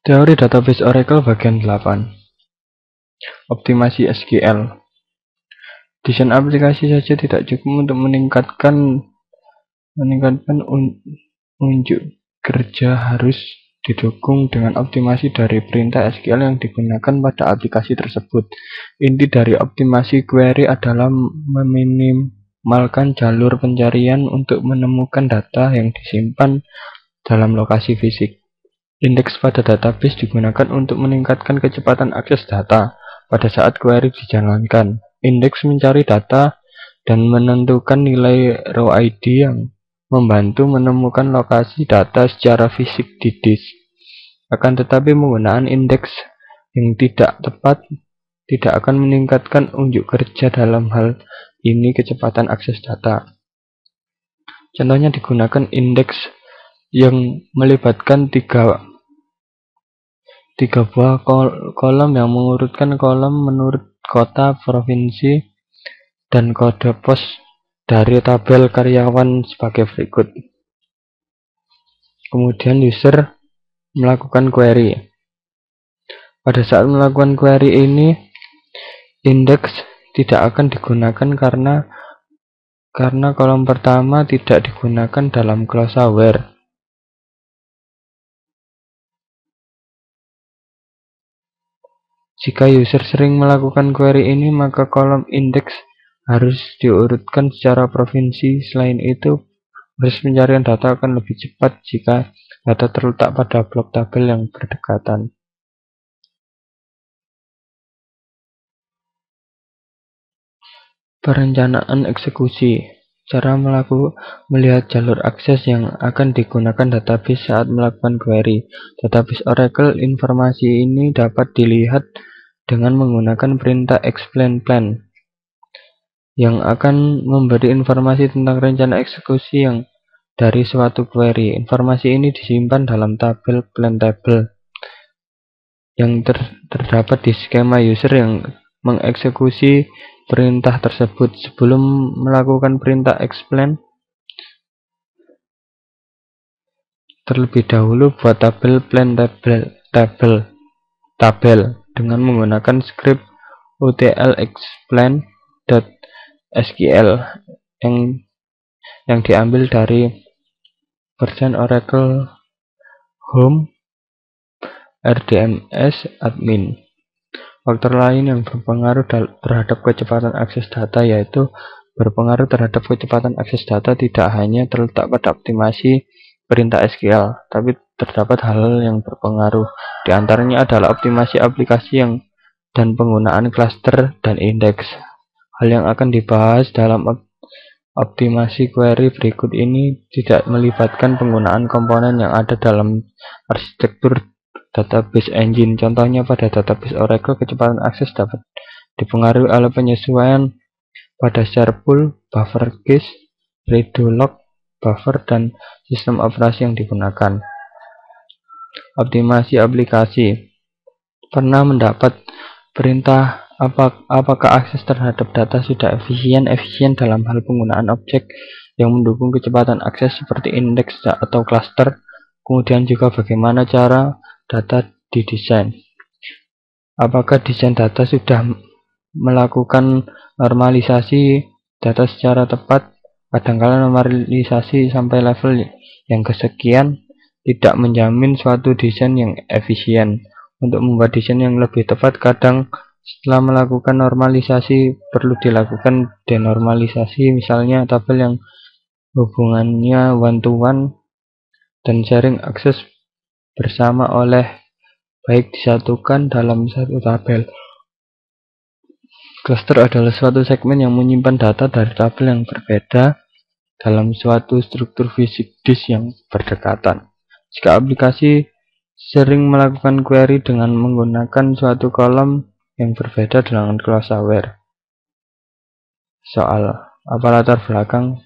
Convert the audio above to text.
Teori Database Oracle bagian 8. Optimasi SQL. Desain aplikasi saja tidak cukup untuk meningkatkan unjuk kerja, harus didukung dengan optimasi dari perintah SQL yang digunakan pada aplikasi tersebut. Inti dari optimasi query adalah meminimalkan jalur pencarian untuk menemukan data yang disimpan dalam lokasi fisik. Indeks pada database digunakan untuk meningkatkan kecepatan akses data pada saat query dijalankan. Indeks mencari data dan menentukan nilai row ID yang membantu menemukan lokasi data secara fisik di disk. Akan tetapi penggunaan indeks yang tidak tepat tidak akan meningkatkan unjuk kerja, dalam hal ini kecepatan akses data. Contohnya digunakan indeks yang melibatkan tiga buah kolom yang mengurutkan kolom menurut kota, provinsi, dan kode pos dari tabel karyawan sebagai berikut. Kemudian user melakukan query. Pada saat melakukan query ini, indeks tidak akan digunakan karena kolom pertama tidak digunakan dalam clause aware. Jika user sering melakukan query ini, maka kolom indeks harus diurutkan secara provinsi. Selain itu, proses pencarian data akan lebih cepat jika data terletak pada blok tabel yang berdekatan. Perencanaan eksekusi. Cara melihat jalur akses yang akan digunakan database saat melakukan query. Database Oracle, informasi ini dapat dilihat dengan menggunakan perintah explain plan yang akan memberi informasi tentang rencana eksekusi yang dari suatu query. Informasi ini disimpan dalam tabel plan table yang terdapat di skema user yang mengeksekusi perintah tersebut. Sebelum melakukan perintah explain, terlebih dahulu buat tabel plan tabel dengan menggunakan script utl explain.sql yang diambil dari version Oracle Home RDMS admin. Faktor lain yang berpengaruh terhadap kecepatan akses data yaitu berpengaruh terhadap kecepatan akses data tidak hanya terletak pada optimasi perintah SQL, tapi terdapat hal yang berpengaruh. Di antaranya adalah optimasi aplikasi dan penggunaan cluster dan indeks. Hal yang akan dibahas dalam optimasi query berikut ini tidak melibatkan penggunaan komponen yang ada dalam arsitektur database engine. Contohnya pada database Oracle, kecepatan akses dapat dipengaruhi oleh penyesuaian pada share pool, buffer cache, redo log, buffer, dan sistem operasi yang digunakan. Optimasi aplikasi. Pernah mendapat perintah apakah akses terhadap data sudah efisien dalam hal penggunaan objek yang mendukung kecepatan akses seperti indeks atau cluster. Kemudian juga bagaimana cara data didesain. Apakah desain data sudah melakukan normalisasi data secara tepat? Kadangkala normalisasi sampai level yang kesekian tidak menjamin suatu desain yang efisien. Untuk membuat desain yang lebih tepat, kadang setelah melakukan normalisasi perlu dilakukan denormalisasi, misalnya tabel yang hubungannya one-to-one dan sharing akses bersama oleh baik disatukan dalam satu tabel. Cluster adalah suatu segmen yang menyimpan data dari tabel yang berbeda dalam suatu struktur fisik disk yang berdekatan. Jika aplikasi sering melakukan query dengan menggunakan suatu kolom yang berbeda dengan clause aware. Soal apa latar belakang